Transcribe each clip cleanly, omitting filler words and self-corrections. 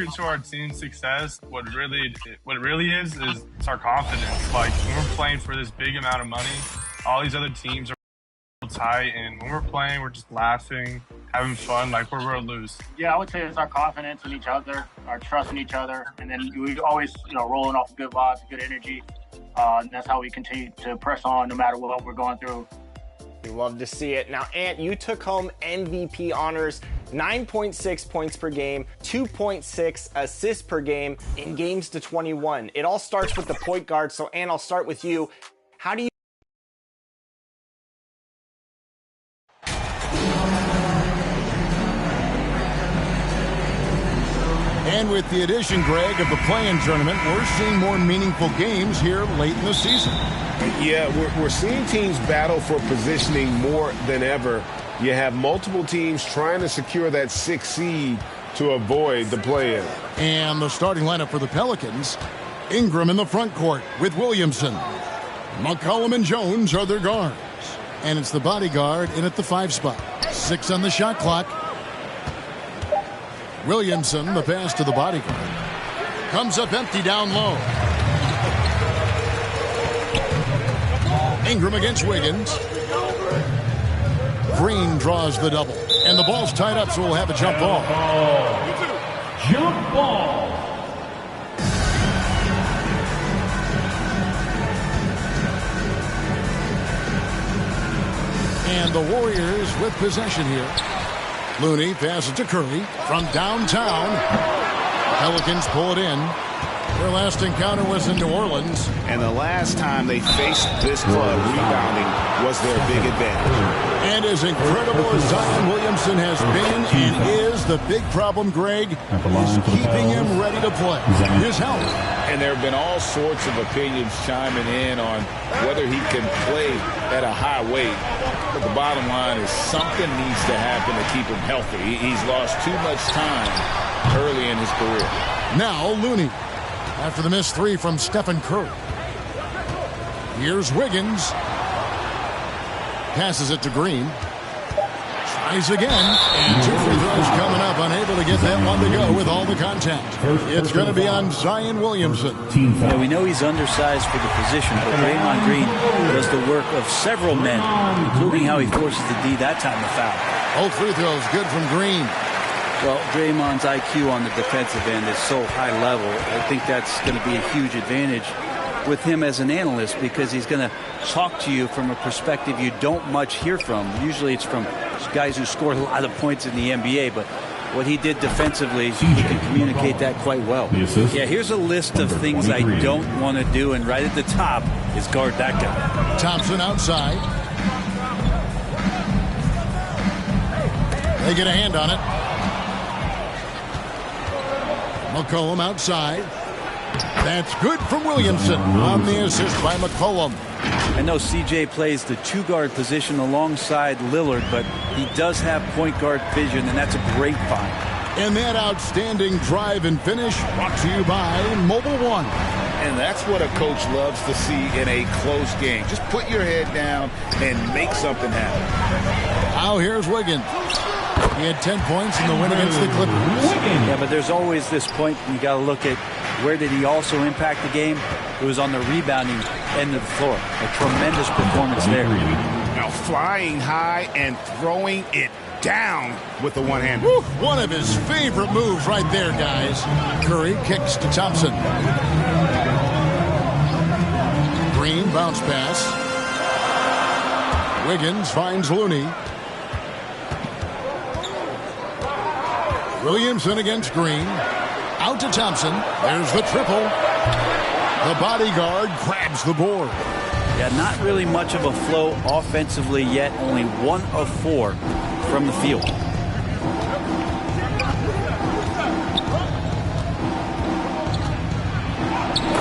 to our team's success, what it really is it's our confidence. Like, when we're playing for this big amount of money, all these other teams are tight, and when we're playing, we're just laughing, having fun, like we're going to lose. Yeah, I would say it's our confidence in each other, our trust in each other, and then we always, rolling off good vibes, good energy. And that's how we continue to press on no matter what we're going through. We love to see it. Now, Ant, you took home MVP honors, 9.6 points per game, 2.6 assists per game in games to 21. It all starts with the point guard. So, Ant, I'll start with you. How do you And with the addition, Greg, of the play-in tournament, we're seeing more meaningful games here late in the season. Yeah, we're seeing teams battle for positioning more than ever. You have multiple teams trying to secure that 6th seed to avoid the play-in. And the starting lineup for the Pelicans, Ingram in the front court with Williamson. McCollum and Jones are their guards. And it's the bodyguard in at the 5 spot. 6 on the shot clock. Williamson, the pass to the bodyguard. Comes up empty down low. Ingram against Wiggins. Green draws the double. And the ball's tied up, so we'll have a jump ball. Jump ball. And the Warriors with possession here. Looney passes to Curry from downtown. Pelicans pull it in. Their last encounter was in New Orleans. And the last time they faced this club, rebounding was their big advantage. And as incredible as Zion Williamson has been and is, the big problem, Greg, is keeping him ready to play. His health. And there have been all sorts of opinions chiming in on whether he can play at a high weight. But the bottom line is something needs to happen to keep him healthy. He's lost too much time early in his career. Now Looney, after the missed 3 from Stephen Curry. Here's Wiggins. Passes it to Green. Tries again. And 2 free throws coming up. Unable to get that one to go with all the contact. It's going to be on Zion Williamson. Yeah, we know he's undersized for the position, but Draymond Green does the work of several men, including how he forces the D that time to foul. Both free throws good from Green. Well, Draymond's IQ on the defensive end is so high level. I think that's going to be a huge advantage with him as an analyst, because he's going to talk to you from a perspective you don't much hear from. Usually it's from guys who scored a lot of points in the NBA, but what he did defensively, he can communicate that quite well. Yeah, here's a list of things I don't want to do, and right at the top is guard that guy. Thompson outside. They get a hand on it. McCollum outside. That's good from Williamson on the assist by McCollum. I know CJ plays the 2-guard position alongside Lillard, but he does have point guard vision, and that's a great find. And that outstanding drive and finish brought to you by Mobile One. And that's what a coach loves to see in a close game. Just put your head down and make something happen. Now here's Wiggins. He had 10 points in the win against the Clippers. Yeah, but there's always this point you got to look at where did he also impact the game. It was on the rebounding end of the floor. A tremendous performance there. Now flying high and throwing it down with the one hand. One of his favorite moves right there, guys. Curry kicks to Thompson. Green bounce pass. Wiggins finds Looney. Williamson against Green. Out to Thompson. There's the triple. The bodyguard grabs the board. Yeah, not really much of a flow offensively yet. Only 1 of 4 from the field.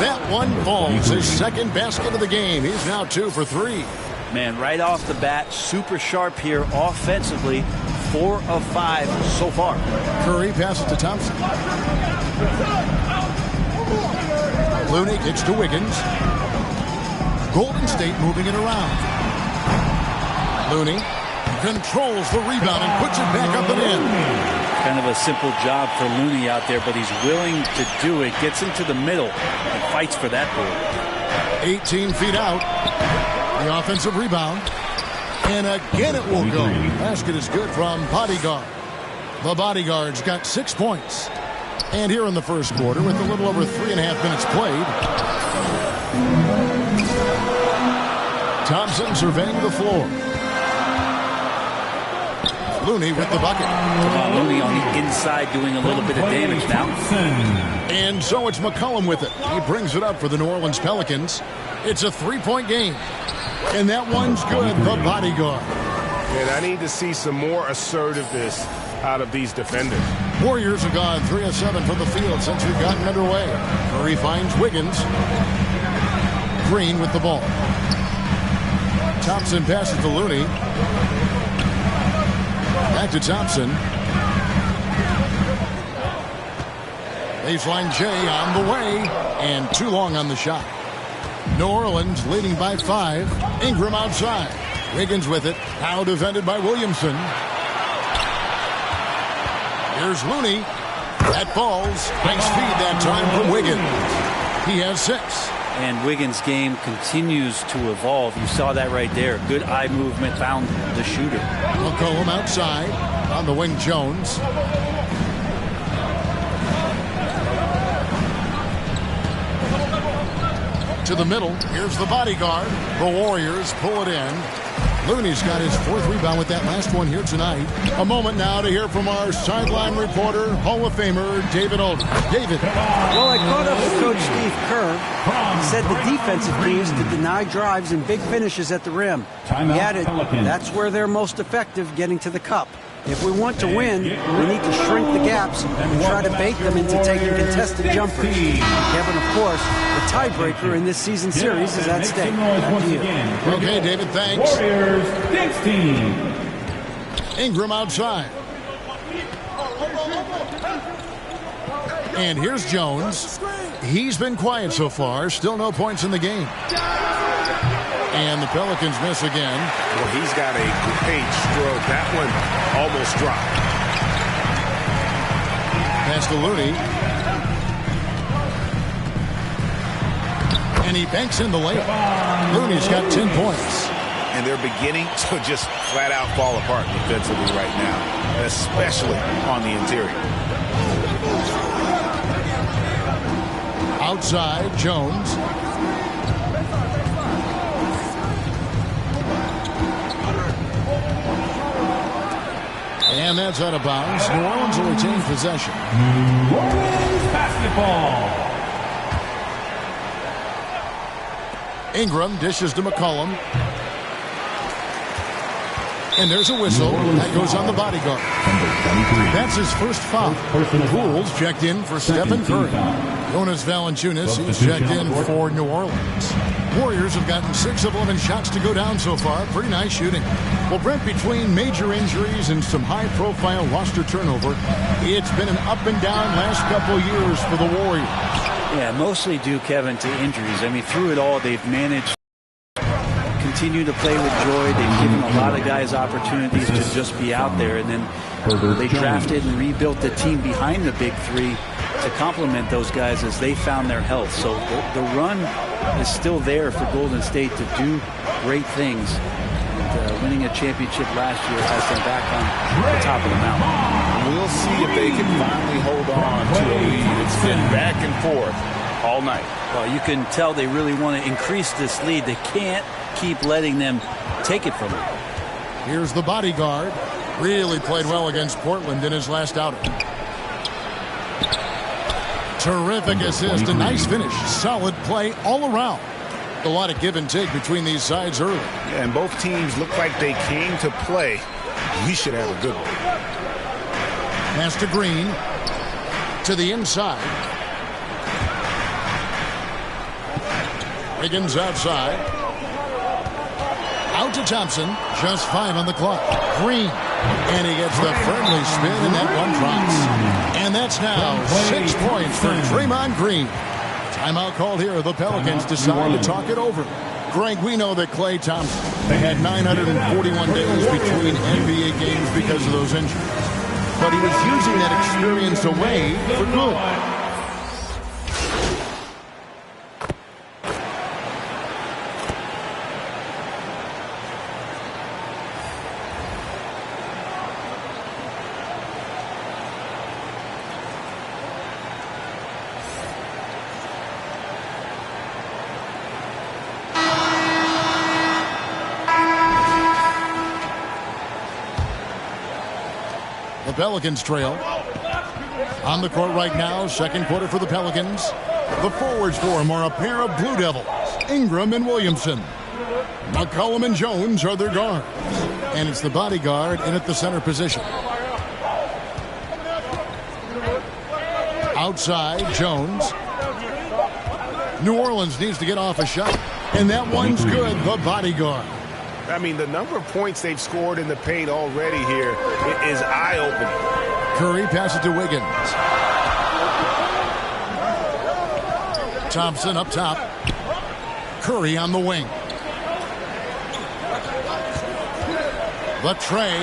That one falls. His second basket of the game. He's now 2 for 3. Man, right off the bat, super sharp here offensively. 4 of 5 so far. Curry passes to Thompson. Looney kicks to Wiggins. Golden State moving it around. Looney controls the rebound and puts it back up and in. Kind of a simple job for Looney out there, but he's willing to do it. Gets into the middle and fights for that ball. 18 feet out. The offensive rebound. And again it will go. Basket is good from Bodyguard. The Bodyguard's got 6 points. And here in the first quarter, with a little over 3.5 minutes played, Thompson surveying the floor. Looney with the bucket. Looney on the inside doing a little bit of damage now. And so it's McCollum with it. He brings it up for the New Orleans Pelicans. It's a 3-point game. And that one's good, the Bodyguard. And I need to see some more assertiveness out of these defenders. Warriors have gone 3 of 7 from the field since we've gotten underway. Murray finds Wiggins. Green with the ball. Thompson passes to Looney. Back to Thompson. Baseline J on the way. And too long on the shot. New Orleans leading by 5. Ingram outside. Wiggins with it. Now defended by Williamson. Here's Looney. That falls. Nice feed that time from Wiggins. He has 6. And Wiggins' game continues to evolve. You saw that right there. Good eye movement, found the shooter. McCollum outside. On the wing, Jones. To the middle. Here's the Bodyguard. The Warriors pull it in. Looney's got his 4th rebound with that last one here tonight. A moment now to hear from our sideline reporter, Hall of Famer David Aldridge. David. Well, I caught up with Coach Steve Kerr. He said the defensive key is to deny drives and big finishes at the rim. He added, that's where they're most effective, getting to the cup. If we want to win, we need to shrink the gaps and try to bait them into taking contested jumpers. Kevin, of course, the tiebreaker in this season series is at stake. Back to you. Okay, David, thanks. Warriors, 16. Ingram outside. And here's Jones. He's been quiet so far. Still no points in the game. And the Pelicans miss again. Well, he's got a great stroke. That one almost dropped. Pass to Looney. And he banks in the layup. Looney's got 10 points. And they're beginning to just flat out fall apart defensively right now, especially on the interior. Outside, Jones. And that's out of bounds. New Orleans will retain possession. New Orleans basketball. Ingram dishes to McCollum. And there's a whistle. That goes on the Bodyguard. That's his first foul. Pools checked in for Stephen Curry. Jonas Valanciunas is checked in for New Orleans. Warriors have gotten 6 of 11 shots to go down so far. Pretty nice shooting. Well, Brent, between major injuries and some high-profile roster turnover, it's been an up-and-down last couple of years for the Warriors. Yeah, mostly due, Kevin, to injuries. I mean, through it all, they've managed to continue to play with joy. They've given a lot of guys opportunities to just be out there. And then they drafted and rebuilt the team behind the big 3 to complement those guys as they found their health. So the run is still there for Golden State to do great things. And winning a championship last year has them back on the top of the mountain. We'll see if they can finally hold on to a lead. It's been back and forth all night. Well, you can tell they really want to increase this lead. They can't keep letting them take it from them. Here's the Bodyguard. Really played well against Portland in his last outing. Terrific assist, a nice finish. Solid play all around. A lot of give and take between these sides early. Yeah, and both teams look like they came to play. We should have a good one. Pass to Green. To the inside. Wiggins outside. Out to Thompson. Just 5 on the clock. Green. And he gets the friendly spin, and that one drops. And that's now 6 points for Draymond Green. Timeout called here. The Pelicans decide to talk it over. Greg, we know that Klay Thompson had 941 days between NBA games because of those injuries. but he was using that experience away for good. The Pelicans trail. On the court right now, second quarter for the Pelicans. The forwards for them are a pair of Blue Devils, Ingram and Williamson. McCollum and Jones are their guards. And it's the bodyguard in at the center position. Outside, Jones. New Orleans needs to get off a shot. And that one's good, the bodyguard. I mean, the number of points they've scored in the paint already here is eye-opening. Curry passes to Wiggins. Thompson up top. Curry on the wing. The tray.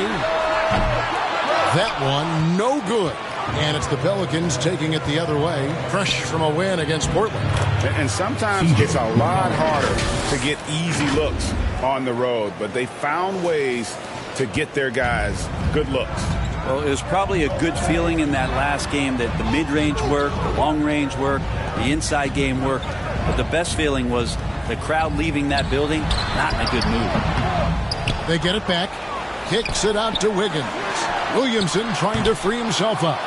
That one, no good. And it's the Pelicans taking it the other way. Fresh from a win against Portland. And sometimes it's a lot harder to get easy looks on the road, but they found ways to get their guys good looks. Well, it was probably a good feeling in that last game that the mid-range worked, the long-range worked, the inside game worked. But the best feeling was the crowd leaving that building not in a good mood. They get it back. Kicks it out to Wiggins. Williamson trying to free himself up.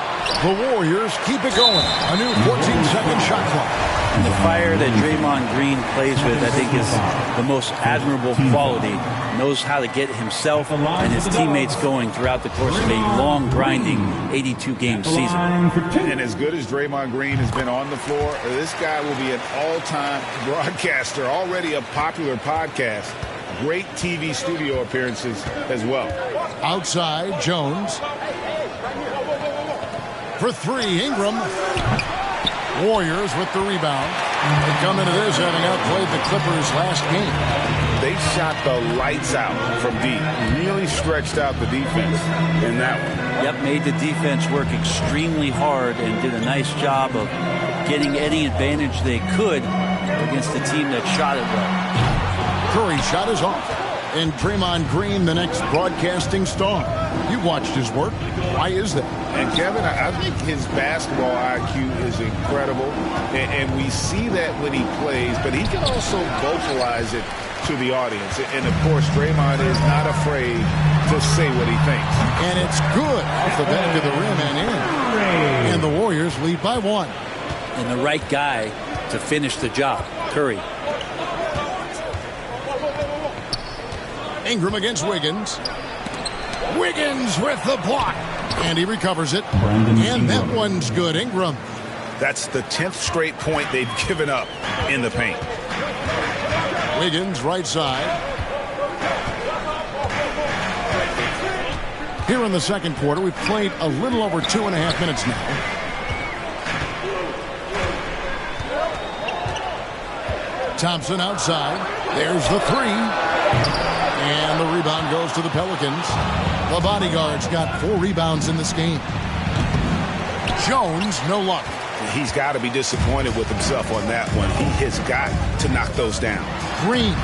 The Warriors keep it going. A new 14-second shot clock. And the fire that Draymond Green plays with, I think, is the most admirable quality. Knows how to get himself and his teammates going throughout the course of a long, grinding 82-game season. And as good as Draymond Green has been on the floor, this guy will be an all-time broadcaster, already a popular podcast. Great TV studio appearances as well. Outside, Jones. For three, Ingram. Warriors with the rebound. They come into this having outplayed the Clippers last game. They shot the lights out from deep. Really stretched out the defense in that one. Yep, made the defense work extremely hard and did a nice job of getting any advantage they could against a team that shot it well. Curry's shot is off. And Draymond Green, the next broadcasting star. You watched his work. Why is that? And Kevin, I think his basketball IQ is incredible. And we see that when he plays, but he can also vocalize it to the audience. And of course, Draymond is not afraid to say what he thinks. And it's good off the back of the rim and in. And the Warriors lead by one. And the right guy to finish the job, Curry. Ingram against Wiggins. Wiggins with the block. And he recovers it. And that one's good. Ingram. That's the 10th straight point they've given up in the paint. Wiggins, right side. Here in the second quarter, we've played a little over 2.5 minutes now. Thompson outside. There's the three. And the rebound goes to the Pelicans. The bodyguard's got 4 rebounds in this game. Jones, no luck. He's got to be disappointed with himself on that one. He has got to knock those down. Green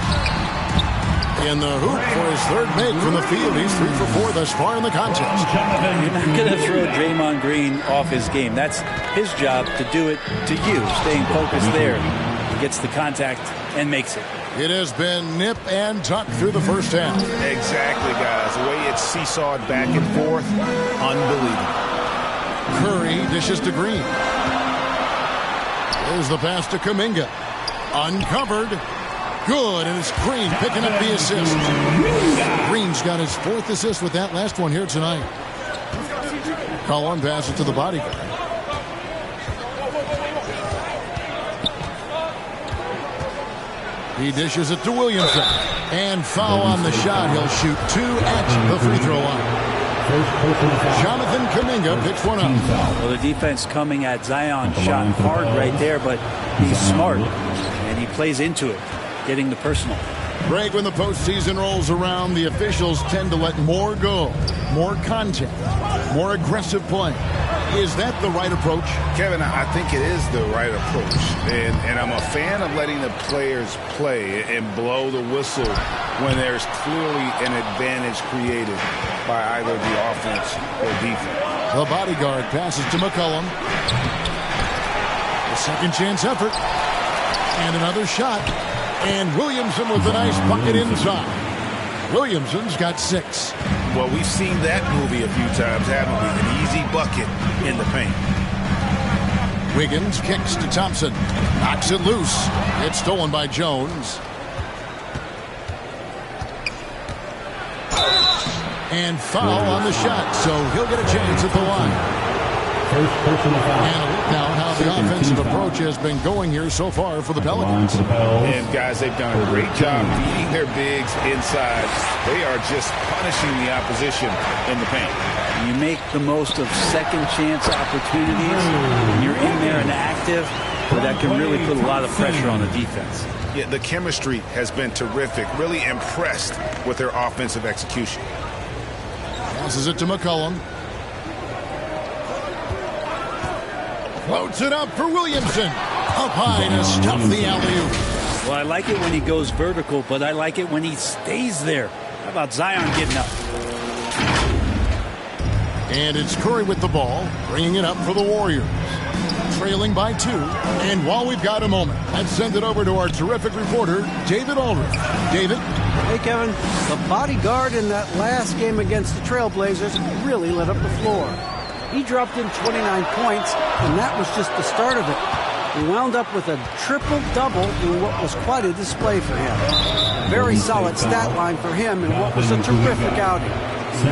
in the hoop for his third make from the field. He's 3 for 4 thus far in the contest. You're not going to throw Draymond Green off his game. That's his job to do it to you, staying focused there. He gets the contact and makes it. It has been nip and tuck through the first half. Exactly, guys. The way it's seesawed back and forth, unbelievable. Curry dishes to Green. There's the pass to Kuminga. Uncovered. Good, and it's Green picking up the assist. Green's got his 4th assist with that last one here tonight. Collin passes to the bodyguard. He dishes it to Williamson. And foul on the shot. He'll shoot 2 at the free throw line. Jonathan Kuminga picks one up. Well, the defense coming at Zion shot hard right there, but he's smart, and he plays into it, getting the personal. Greg, when the postseason rolls around, the officials tend to let more go, more contact, more aggressive play. Is that the right approach? Kevin, I think it is the right approach. And I'm a fan of letting the players play and blow the whistle when there's clearly an advantage created by either the offense or defense. The bodyguard passes to McCollum. A second chance effort. And another shot. And Williamson with a nice bucket inside. Williamson's got 6. Well, we've seen that movie a few times, haven't we? An easy bucket in the paint. Wiggins kicks to Thompson. Knocks it loose. It's stolen by Jones. And foul on the shot, so he'll get a chance at the line. First personal foul. And a look now how the offensive approach has been going here so far for the Pelicans. And guys, they've done a great job feeding their bigs inside. They are just punishing the opposition in the paint. You make the most of second chance opportunities. You're in there and active, but that can really put a lot of pressure on the defense. Yeah, the chemistry has been terrific. Really impressed with their offensive execution. Passes it to McCollum. Floats it up for Williamson. Up high to stuff the alley-oop. Well, I like it when he goes vertical, but I like it when he stays there. How about Zion getting up? And it's Curry with the ball, bringing it up for the Warriors. Trailing by 2. And while we've got a moment, let's send it over to our terrific reporter, David Aldridge. David? Hey, Kevin. The bodyguard in that last game against the Trailblazers really lit up the floor. He dropped in 29 points, and that was just the start of it. He wound up with a triple-double in what was quite a display for him. Very solid stat line for him in what was a terrific outing.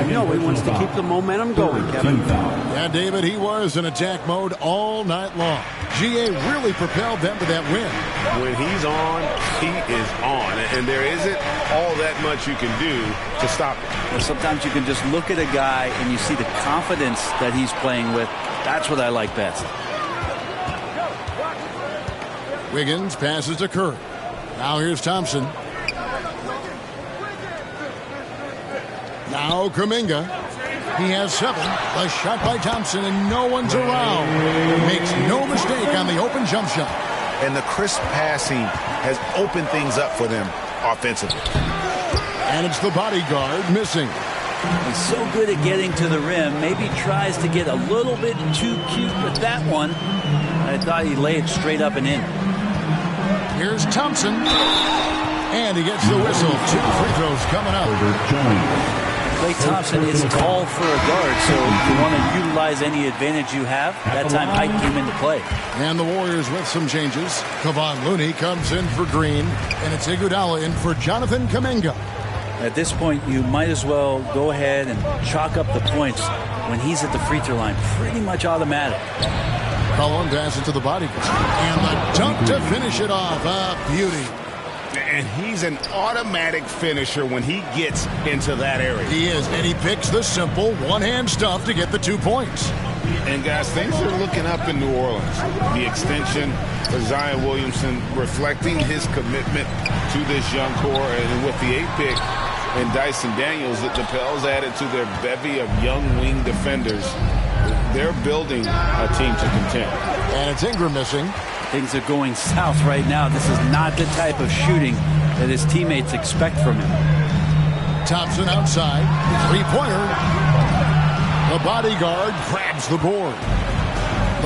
You know he wants to keep the momentum going, Kevin. Yeah, David, he was in attack mode all night long. GA really propelled them to that win. When he's on, he is on. And there isn't all that much you can do to stop him. Well, sometimes you can just look at a guy and you see the confidence that he's playing with. That's what I like best. Wiggins passes to Curry. Now here's Thompson. Now Kuminga. He has 7. A shot by Thompson, and no one's around. Makes no mistake on the open jump shot. And the crisp passing has opened things up for them offensively. And it's the bodyguard missing. He's so good at getting to the rim. Maybe tries to get a little bit too cute with that one. I thought he laid it straight up and in. Here's Thompson. And he gets the whistle. 2 free throws coming up. Klay Thompson is tall for a guard, so if you want to utilize any advantage you have, that time height came into play. And the Warriors with some changes. Kevon Looney comes in for Green, and it's Iguodala in for Jonathan Kuminga. At this point, you might as well go ahead and chalk up the points when he's at the free throw line. Pretty much automatic. Cullen passes to the bodyguard. And the dunk to finish it off. A beauty. And he's an automatic finisher when he gets into that area. He is, and he picks the simple one-hand stuff to get the 2 points. And, guys, things are looking up in New Orleans. The extension for Zion Williamson reflecting his commitment to this young core. And with the 8th pick and Dyson Daniels, that the Pels added to their bevy of young wing defenders, they're building a team to contend. And it's Ingram missing. Things are going south right now. This is not the type of shooting that his teammates expect from him. Thompson outside. 3-pointer. The bodyguard grabs the board.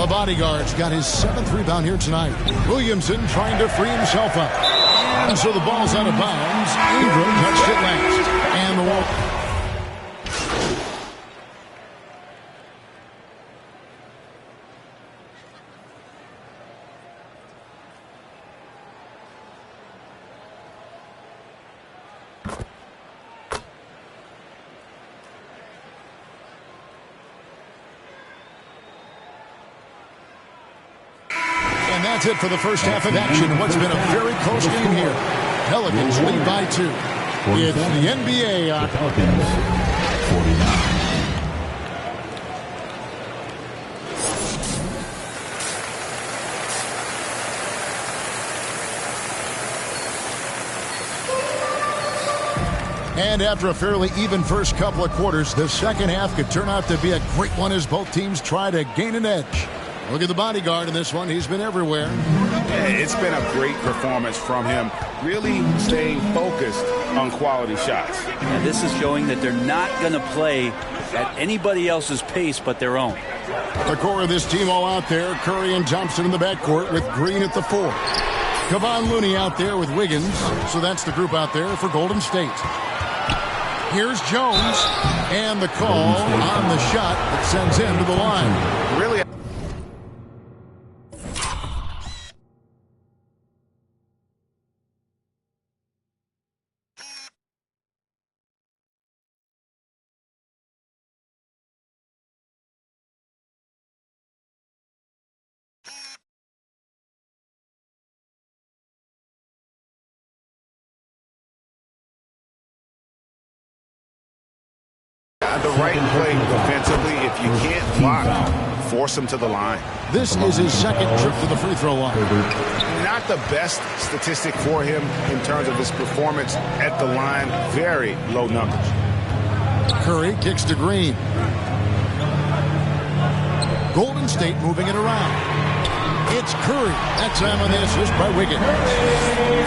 The bodyguard's got his 7th rebound here tonight. Williamson trying to free himself up. And so the ball's out of bounds. Ingram touched it last. And the Warriors. And that's it for the first half of action. What's been a very close game here. Pelicans lead by 2. It's the NBA on Pelicans 49. And after a fairly even first couple of quarters, the second half could turn out to be a great one as both teams try to gain an edge. Look at the bodyguard in this one. He's been everywhere. It's been a great performance from him, really staying focused on quality shots. And this is showing that they're not going to play at anybody else's pace but their own. The core of this team all out there. Curry and Thompson in the backcourt with Green at the 4. Kevon Looney out there with Wiggins. So that's the group out there for Golden State. Here's Jones, and the call on the shot that sends him to the line. Really. The right play defensively, if you can't block, force him to the line. This is his second trip to the free throw line. Not the best statistic for him in terms of his performance at the line. Very low numbers. Curry kicks to Green. Golden State moving it around. It's Curry. That time on the assist by Wiggins.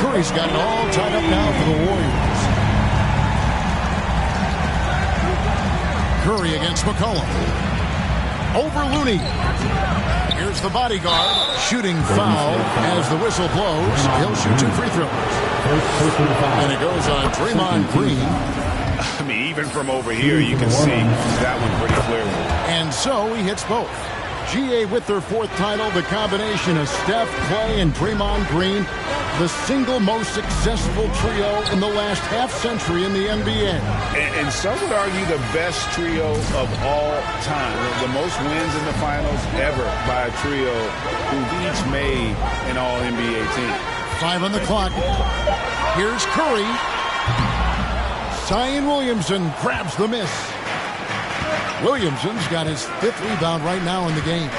Curry's got it all tied up now for the Warriors. Curry against McCollum. Over Looney. Here's the bodyguard. Shooting foul as the whistle blows. He'll shoot 2 free throws. And it goes on Draymond Green. I mean, even from over here, you can see that one pretty clearly. And so he hits both. GA with their 4th title, the combination of Steph, Clay, and Draymond Green, the single most successful trio in the last half-century in the NBA. And some would argue the best trio of all time. The most wins in the finals ever by a trio who've each made an All-NBA team. 5 on the clock. Here's Curry. Zion Williamson grabs the miss. Williamson's got his 5th rebound right now in the game.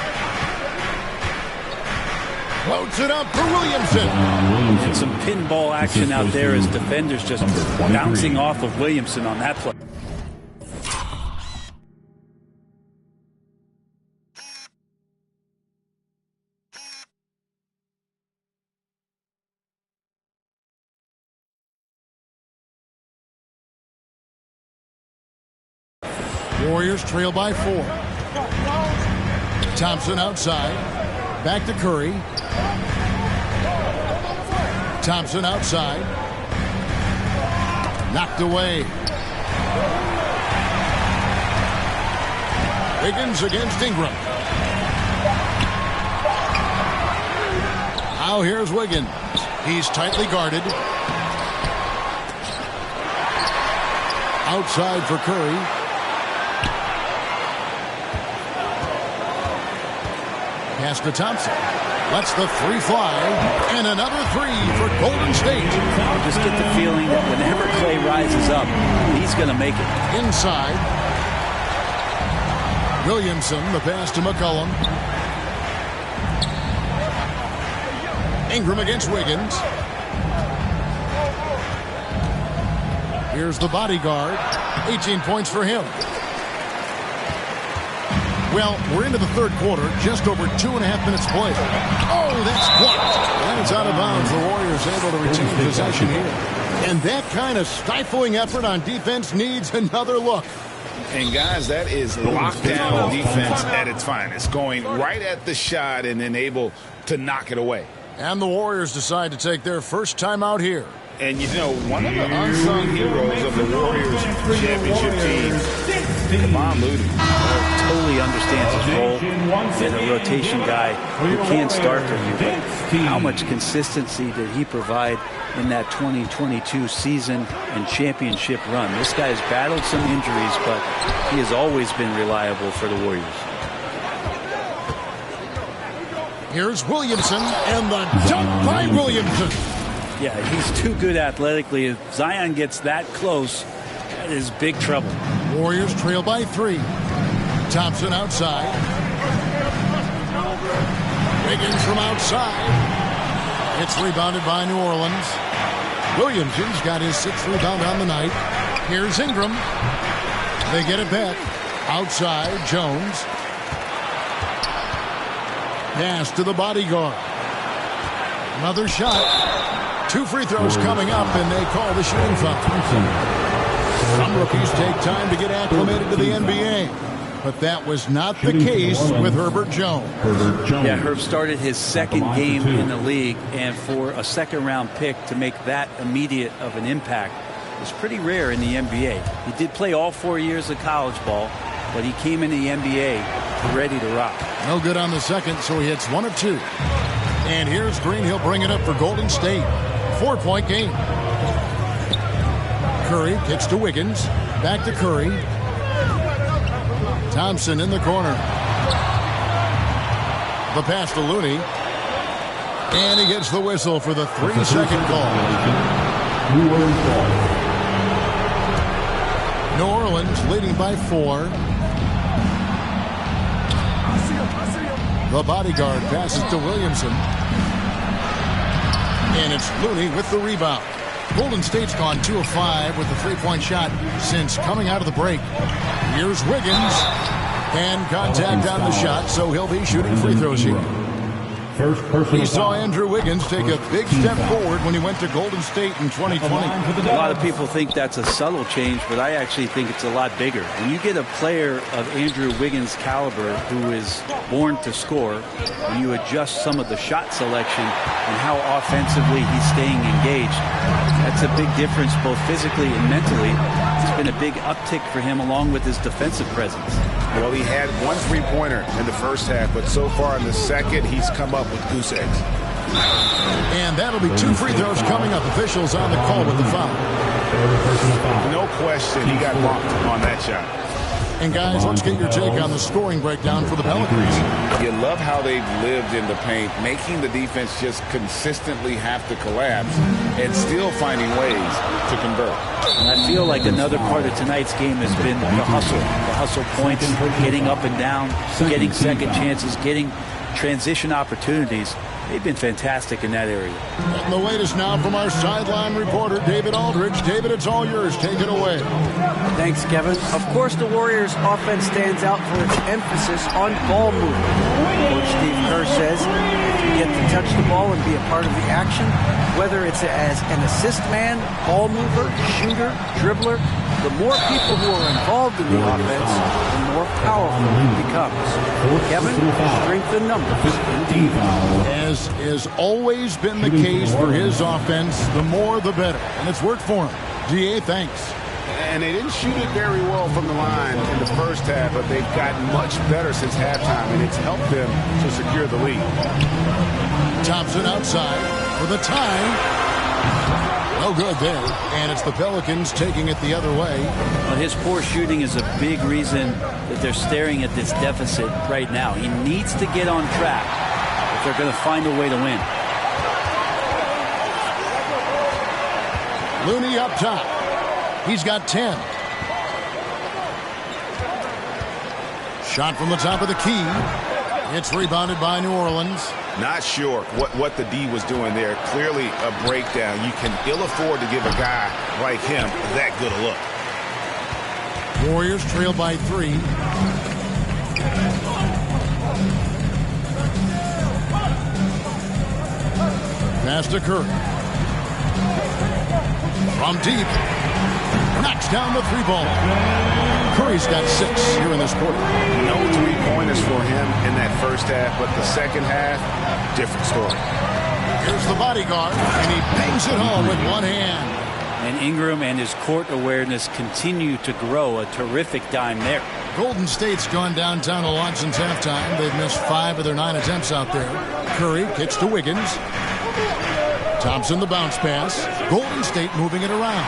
Floats it up for Williamson. And some pinball action out there as defenders just bouncing off of Williamson on that play. Warriors trail by 4. Thompson outside. Back to Curry. Thompson outside. Knocked away. Wiggins against Ingram. Now here's Wiggins. He's tightly guarded. Outside for Curry. Pass to Thompson. Lets the 3 fly. And another 3 for Golden State. I just get the feeling that whenever Clay rises up, he's going to make it. Inside. Williamson, the pass to McCollum. Ingram against Wiggins. Here's the bodyguard. 18 points for him. Well, we're into the 3rd quarter, just over 2.5 minutes played. Oh, that's blocked. And it's out of bounds. The Warriors able to retain possession here. And that kind of stifling effort on defense needs another look. And, guys, that is lockdown defense at its finest. Going right at the shot and then able to knock it away. And the Warriors decide to take their first time out here. And, you know, one of the unsung heroes of the Warriors championship team, Kevon Looney. Totally understands his role as a rotation guy who can't start for you. But how much consistency did he provide in that 2022 season and championship run? This guy has battled some injuries, but he has always been reliable for the Warriors. Here's Williamson, and the dunk by Williamson. Yeah, he's too good athletically. If Zion gets that close, that is big trouble. Warriors trail by 3. Thompson outside. Wiggins from outside. It's rebounded by New Orleans. Williamson's got his 6th rebound on the night. Here's Ingram. They get it back. Outside, Jones. Pass to the bodyguard. Another shot. 2 free throws coming up, and they call the shooting foul. Some rookies take time to get acclimated to the NBA. But that was not the case with Herbert Jones. Yeah, Herb started his second game in the league, and for a second-round pick to make that immediate of an impact is pretty rare in the NBA. He did play all 4 years of college ball, but he came in the NBA ready to rock. No good on the second, so he hits 1 of 2. And here's Green. He'll bring it up for Golden State. 4-point game. Curry kicks to Wiggins. Back to Curry. Thompson in the corner. The pass to Looney. And he gets the whistle for the 3-second call. New Orleans leading by 4. The bodyguard passes to Williamson. And it's Looney with the rebound. Golden State's gone 2 of 5 with the 3-point shot since coming out of the break. Here's Wiggins. And contact on the shot, so he'll be shooting free throws here. He saw Andrew Wiggins take a big step forward when he went to Golden State in 2020. A lot of people think that's a subtle change, but I actually think it's a lot bigger. When you get a player of Andrew Wiggins' caliber who is born to score, when you adjust some of the shot selection and how offensively he's staying engaged, that's a big difference both physically and mentally. It's been a big uptick for him along with his defensive presence. Well, he had 1 3-pointer in the first half, but so far in the second, he's come up with goose eggs. And that'll be 2 free throws coming up. Officials on the call with the foul. No question, he got bumped on that shot. And guys, let's get your take on the scoring breakdown for the Pelicans. You love how they've lived in the paint, making the defense just consistently have to collapse and still finding ways to convert. And I feel like another part of tonight's game has been the hustle points, getting up and down, getting second chances, getting transition opportunities. They've been fantastic in that area. And the latest now from our sideline reporter, David Aldridge. David, it's all yours. Take it away. Thanks, Kevin. Of course, the Warriors' offense stands out for its emphasis on ball movement. Coach Steve Kerr says if you get to touch the ball and be a part of the action, whether it's as an assist man, ball mover, shooter, dribbler, the more people who are involved in the offense, the more powerful it becomes. Kevin, strength in numbers indeed. As has always been the case for his offense, the more the better. And it's worked for him. DA, thanks. And they didn't shoot it very well from the line in the first half, but they've gotten much better since halftime, and it's helped them to secure the lead. Thompson outside for the tie. No good there. And it's the Pelicans taking it the other way. Well, his poor shooting is a big reason that they're staring at this deficit right now. He needs to get on track if they're going to find a way to win. Looney up top. He's got 10. Shot from the top of the key. It's rebounded by New Orleans. Not sure what the D was doing there. Clearly a breakdown. You can ill afford to give a guy like him that good a look. Warriors trail by 3. Pass to Curry. From deep. Knocks down the 3-ball. Curry's got 6 here in this quarter. No 3-pointers for him in that first half, but the second half, different story. Here's the bodyguard, and he bangs it home with one hand. And Ingram and his court awareness continue to grow. A terrific dime there. Golden State's gone downtown a lot since halftime. They've missed 5 of their 9 attempts out there. Curry kicks to Wiggins. Thompson the bounce pass. Golden State moving it around.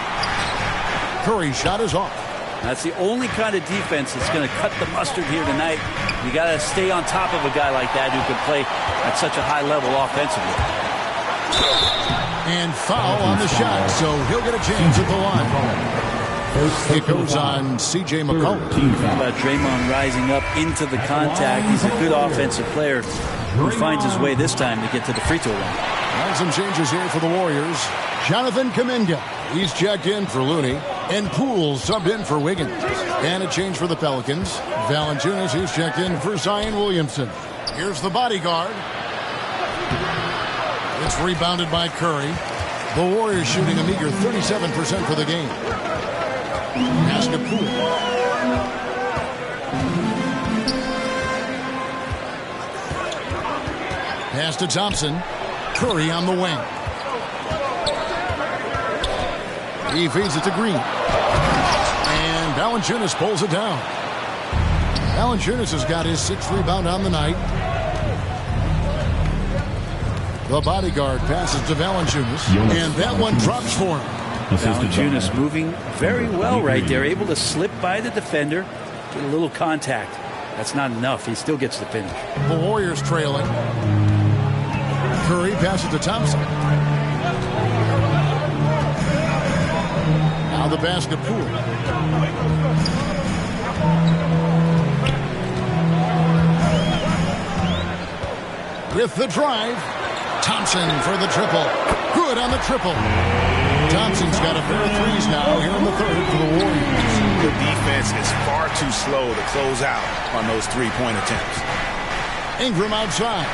Curry's shot is off. That's the only kind of defense that's going to cut the mustard here tonight. You got to stay on top of a guy like that who can play at such a high level offensively. And foul on the shot, so he'll get a chance at the line. It goes on C.J. McCollum. How about Draymond rising up into the contact? He's a good offensive player who finds his way this time to get to the free throw line. And some changes here for the Warriors. Jonathan Kuminga. He's checked in for Looney. And Poole subbed in for Wiggins. And a change for the Pelicans. Valanciunas, who's checked in for Zion Williamson. Here's the bodyguard. It's rebounded by Curry. The Warriors shooting a meager 37% for the game. Pass to Poole. Pass to Thompson. Curry on the wing. He feeds it to Green. And Valanciunas pulls it down. Valanciunas has got his 6th rebound on the night. The bodyguard passes to Valanciunas. And that one drops for him. Valanciunas moving very well right there. Able to slip by the defender. Get a little contact. That's not enough. He still gets the finish. The Warriors trailing. Curry passes to Thompson. Now the pass to Poole. With the drive. Thompson for the triple. Good on the triple. Thompson's got a pair of threes now here in the third for the Warriors. The defense is far too slow to close out on those three-point attempts. Ingram outside.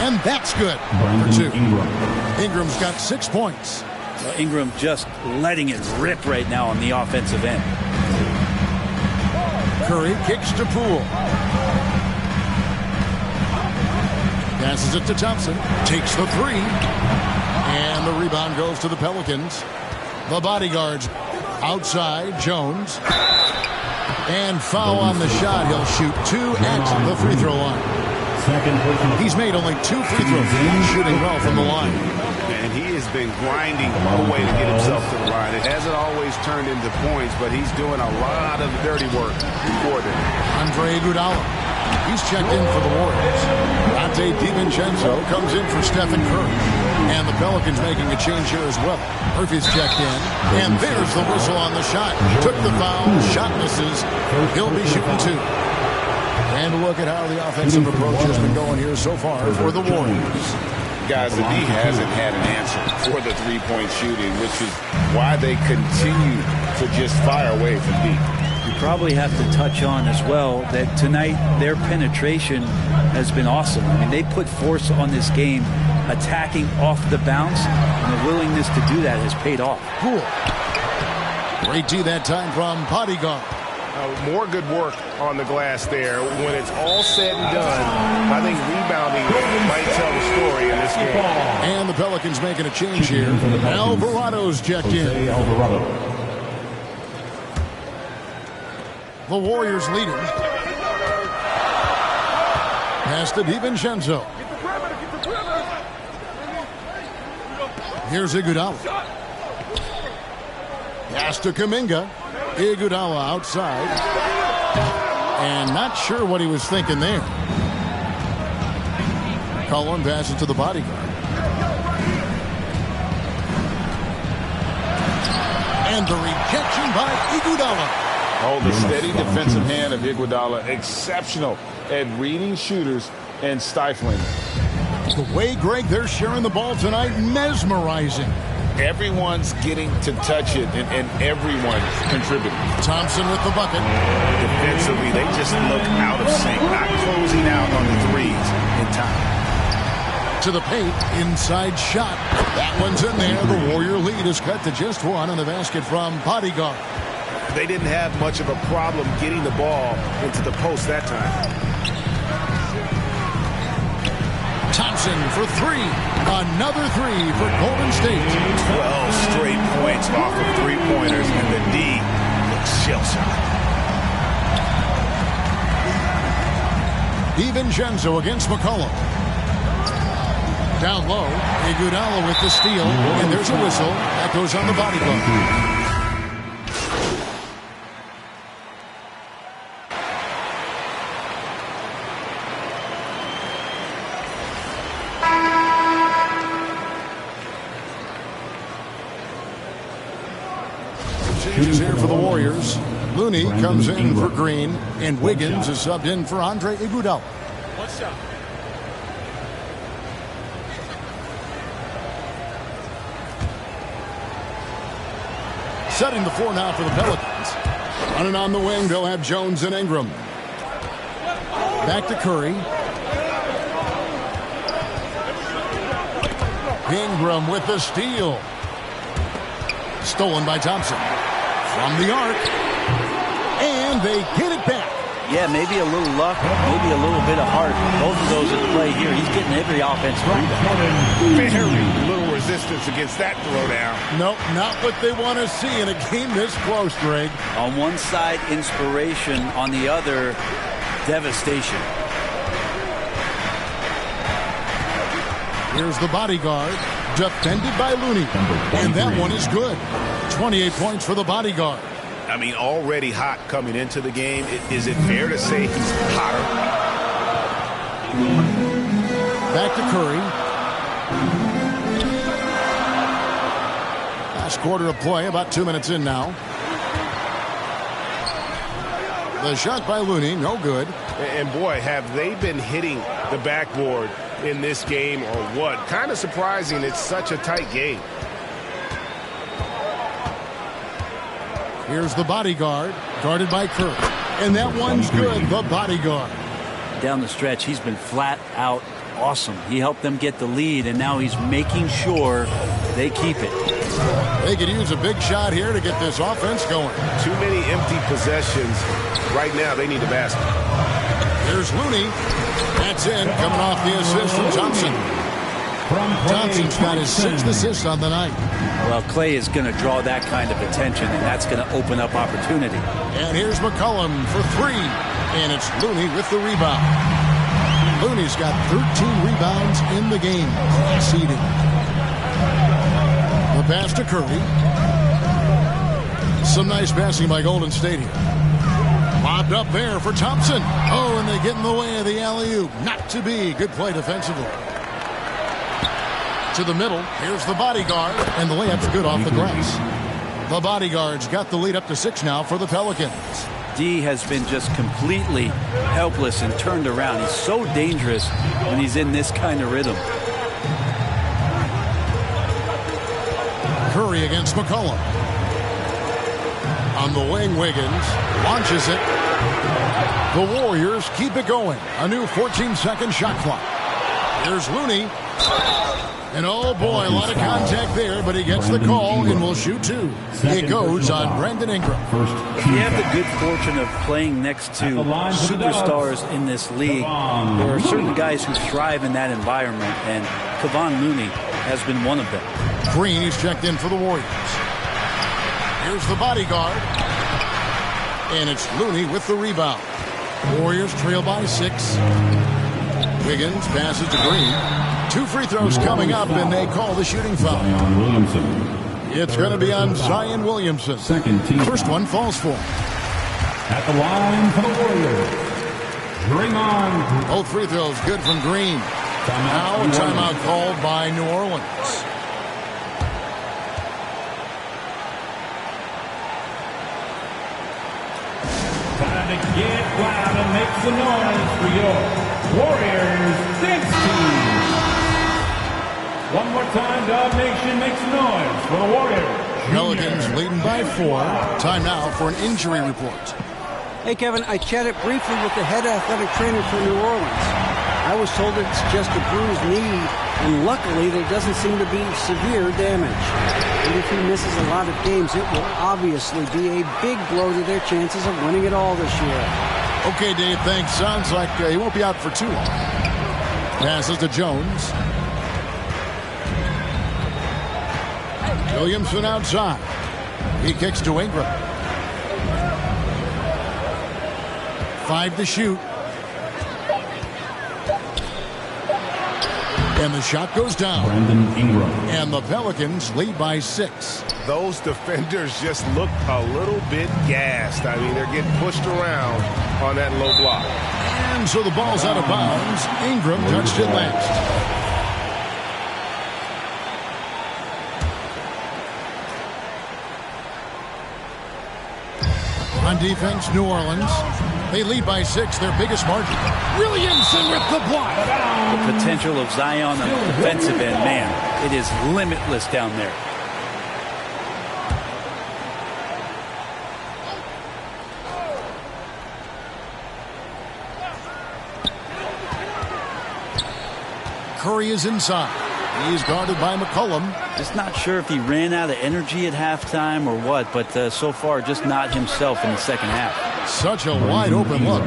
And that's good for 2. Ingram's got 6 points. Well, Ingram just letting it rip right now on the offensive end. Curry kicks to Poole. Passes it to Thompson. Takes the 3. And the rebound goes to the Pelicans. The bodyguards outside. Jones. And foul on the shot. He'll shoot 2 at the free throw line. He's made only 2 free throws. He's shooting well from the line. And he has been grinding away to get himself to the line. It hasn't always turned into points, but he's doing a lot of the dirty work before then. Andre Iguodala. He's checked in for the Warriors. Dante DiVincenzo comes in for Stephen Curry. And the Pelicans making a change here as well. Murphy's checked in. And there's the whistle on the shot. Took the foul. Shot misses. He'll be shooting 2. And look at how the offensive approach has been going here so far for the Warriors. Guys, the D hasn't had an answer for the three-point shooting, which is why they continue to just fire away from deep. You probably have to touch on as well that tonight their penetration has been awesome. I mean, they put force on this game, attacking off the bounce, and the willingness to do that has paid off. Cool. Great D that time from Bodyguard. More good work on the glass there. When it's all said and done, I think rebounding might tell the story in this game. And the Pelicans making a change here. Alvarado's checked in. The Warriors leading. Pass to DiVincenzo. Here's Iguodala. Pass to Kuminga. Iguodala outside. And not sure what he was thinking there. Cullen passes to the bodyguard. And the rejection by Iguodala. Oh, the steady defensive hand of Iguodala, exceptional at reading shooters and stifling. The way, Greg, they're sharing the ball tonight, mesmerizing. Everyone's getting to touch it, and everyone's contributing. Thompson with the bucket. Defensively, they just look out of sync, not closing out on the threes in time. To the paint, inside shot. That one's in there. The Warrior lead is cut to just 1 on the basket from Bodyguard. They didn't have much of a problem getting the ball into the post that time. Thompson for 3. Another 3 for Golden State. 12 straight points off of three-pointers, and the D looks shell-shocked. DiVincenzo against McCollum. Down low, Iguodala with the steal, and there's a whistle. That goes on the bodyguard. Changes here for the Warriors. Looney comes in for Green, and Wiggins is subbed in for Andre Iguodala. What's up? Setting the floor now for the Pelicans. Running on the wing, they'll have Jones and Ingram. Back to Curry. Ingram with the steal. Stolen by Thompson. From the arc. And they get it back. Yeah, maybe a little luck, maybe a little bit of heart. Both of those at play here. He's getting every offensive rebound. Very little resistance against that throwdown. Nope, not what they want to see in a game this close, Greg. On one side, inspiration. On the other, devastation. Here's the bodyguard, defended by Looney. And that one is good. 28 points for the bodyguard. I mean, already hot coming into the game. Is it fair to say he's hotter? Back to Curry. Last quarter of play, about 2 minutes in now. The shot by Looney, no good. And boy, have they been hitting the backboard in this game or what? Kind of surprising. It's such a tight game. Here's the bodyguard, guarded by Kirk. And that one's good, the bodyguard. Down the stretch, he's been flat out awesome. He helped them get the lead, and now he's making sure they keep it. They could use a big shot here to get this offense going. Too many empty possessions. Right now, they need a basket. Here's Looney. That's in, coming off the assist from Thompson. Thompson's got his 6th assist on the night. Well, Clay is going to draw that kind of attention, and that's going to open up opportunity. And here's McCollum for 3. And it's Looney with the rebound. Looney's got 13 rebounds in the game. Seeding. The pass to Curry. Some nice passing by Golden State here. Lobbed up there for Thompson. Oh, and they get in the way of the alley-oop. Not to be. Good play defensively. To the middle. Here's the bodyguard. And the layup's good off the glass. The bodyguard's got the lead up to 6 now for the Pelicans. D has been just completely helpless and turned around. He's so dangerous when he's in this kind of rhythm. Curry against McCollum. On the wing, Wiggins launches it. The Warriors keep it going. A new 14-second shot clock. Here's Looney. And oh boy, a lot of contact there, but he gets the call and will shoot 2. It goes on Brandon Ingram. You have the good fortune of playing next to superstars in this league. There are certain guys who thrive in that environment, and Kevon Looney has been one of them. Green is checked in for the Warriors. Here's the bodyguard. And it's Looney with the rebound. Warriors trail by 6. Wiggins passes to Green. 2 free throws coming up, and they call the shooting foul. It's going to be on Zion Williamson. Second team. First one falls for. At the line for the Warriors, Draymond. Both free throws good from Green. Now a timeout called by New Orleans. Time to get loud and make some noise for your Warriors dance team. One more time, Dog Nation, make some noise for the Warriors. Pelicans leading by 4. Time now for an injury report. Hey, Kevin, I chatted briefly with the head athletic trainer for New Orleans. I was told it's just a bruised knee, and luckily there doesn't seem to be severe damage. And if he misses a lot of games, it will obviously be a big blow to their chances of winning it all this year. Okay, Dave, thanks. Sounds like he won't be out for too long. Passes to Jones. Williamson outside. He kicks to Ingram. 5 to shoot. And the shot goes down. Brandon Ingram. And the Pelicans lead by 6. Those defenders just look a little bit gassed. I mean, they're getting pushed around on that low block. And so the ball's out of bounds. Ingram touched it last. On defense, New Orleans. They lead by 6, their biggest margin. Williamson with the block. The potential of Zion on the defensive end, man, it is limitless down there. Curry is inside. He is guarded by McCollum. Just not sure if he ran out of energy at halftime or what, but so far just not himself in the second half. Such a wide open look.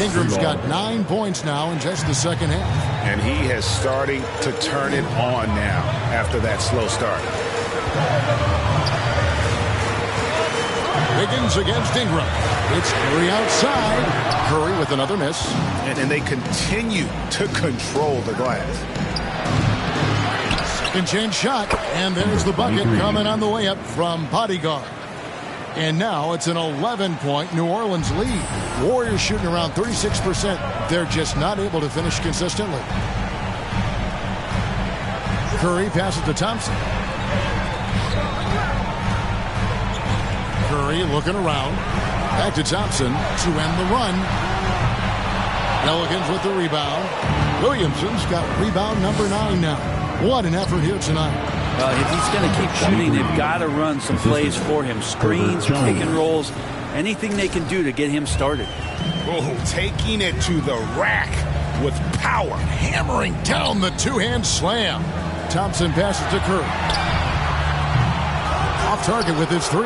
Ingram's got 9 points now in just the second half. And he is starting to turn it on now after that slow start. Wiggins against Ingram. It's Curry outside. Curry with another miss. And they continue to control the glass. Second chance shot. And there's the bucket coming on the way up from Bodyguard. And now it's an 11-point New Orleans lead. Warriors shooting around 36%. They're just not able to finish consistently. Curry passes to Thompson. Curry looking around. Back to Thompson to end the run. Pelicans with the rebound. Williamson's got rebound number 9 now. What an effort here tonight. If he's going to keep shooting, they've got to run some plays for him. Screens, pick and rolls, anything they can do to get him started. Oh, taking it to the rack with power. Hammering down the two-hand slam. Thompson passes to Curry. Off target with his 3.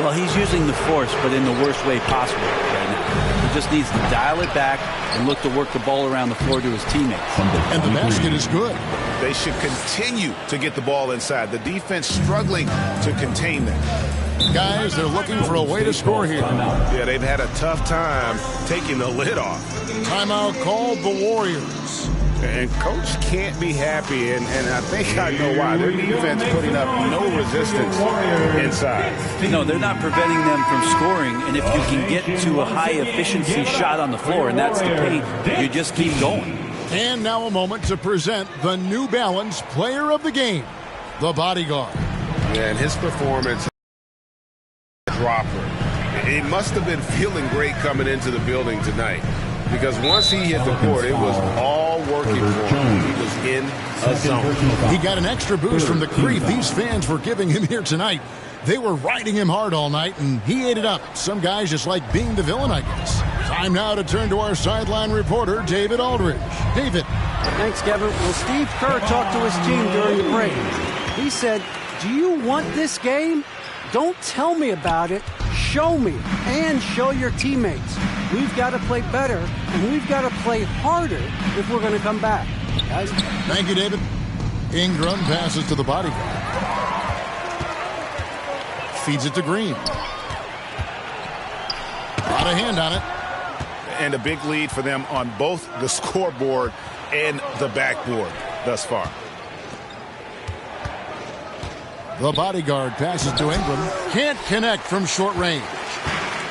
Well, he's using the force, but in the worst way possible right now. He just needs to dial it back and look to work the ball around the floor to his teammates. And the basket is good. They should continue to get the ball inside. The defense struggling to contain them. Guys, they're looking for a way to score here. Yeah, they've had a tough time taking the lid off. Timeout called the Warriors. And Coach can't be happy, and I think I know why. Their defense putting up no resistance inside. No, they're not preventing them from scoring, and if you can get to a high-efficiency shot on the floor, and that's the paint, you just keep going. And now a moment to present the New Balance Player of the Game, the Bodyguard. And his performance, dropper. He must have been feeling great coming into the building tonight, because once he hit the court, it was all working for him. He was in a zone. He got an extra boost from the grief these fans were giving him here tonight. They were riding him hard all night, and he ate it up. Some guys just like being the villain, I guess. Time now to turn to our sideline reporter, David Aldridge. David. Thanks, Kevin. Well, Steve Kerr talked to his team during the break. He said, do you want this game? Don't tell me about it. Show me and show your teammates. We've got to play better, and we've got to play harder if we're going to come back. Guys. Thank you, David. Ingram passes to the Bodyguard. Feeds it to Green. Got a hand on it. And a big lead for them on both the scoreboard and the backboard thus far. The Bodyguard passes to Ingram. Can't connect from short range.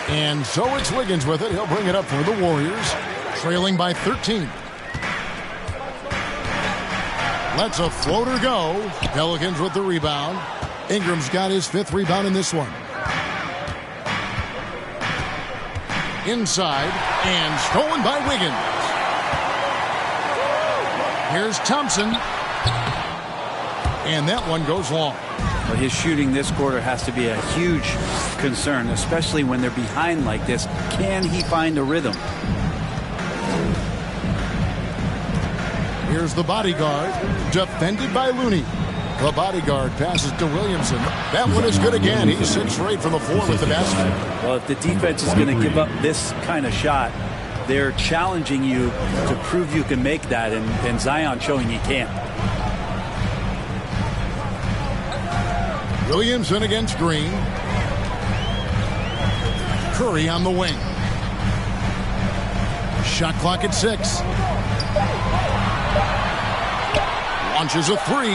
And so it's Wiggins with it. He'll bring it up for the Warriors, trailing by 13. Lets a floater go. Pelicans with the rebound. Ingram's got his 5th rebound in this one. Inside, and stolen by Wiggins. Here's Thompson. And that one goes long. But his shooting this quarter has to be a huge concern, especially when they're behind like this. Can he find a rhythm? Here's the Bodyguard, defended by Looney. The Bodyguard passes to Williamson. That one is good again. He's 6 for 8 from the floor with the basket. Well, if the defense is going to give up this kind of shot, they're challenging you to prove you can make that, and Zion showing he can't. Williamson against Green. Curry on the wing. Shot clock at 6. Launches a 3.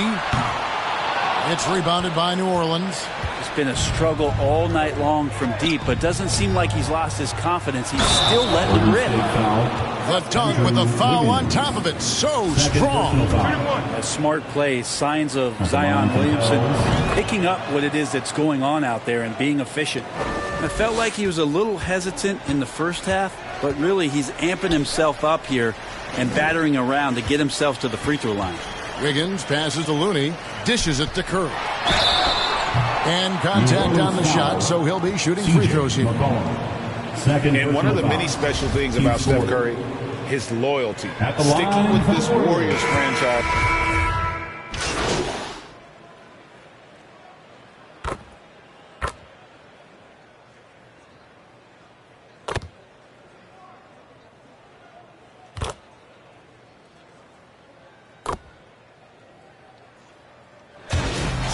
It's rebounded by New Orleans. It's been a struggle all night long from deep, but doesn't seem like he's lost his confidence. He's still letting it rip. The dunk with a foul on top of it. So strong. A smart play, signs of Zion Williamson picking up what it is that's going on out there and being efficient. I felt like he was a little hesitant in the first half, but really he's amping himself up here and battering around to get himself to the free throw line. Wiggins passes to Looney, dishes it to Curry. And contact on the shot, so he'll be shooting free throws here. And one of the many special things about Steph Curry, his loyalty, At the sticking line with this for the Warriors franchise.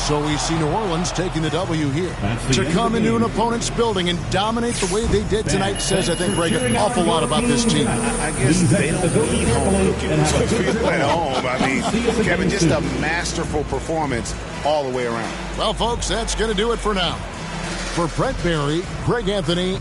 So we see New Orleans taking the W here. To come into an opponent's building and dominate the way they did tonight says, I think, Greg, an awful lot about this team. I guess they don't need home cooking. So people at home, I mean, Kevin, just a masterful performance all the way around. Well, folks, that's going to do it for now. For Brett Barry, Greg Anthony,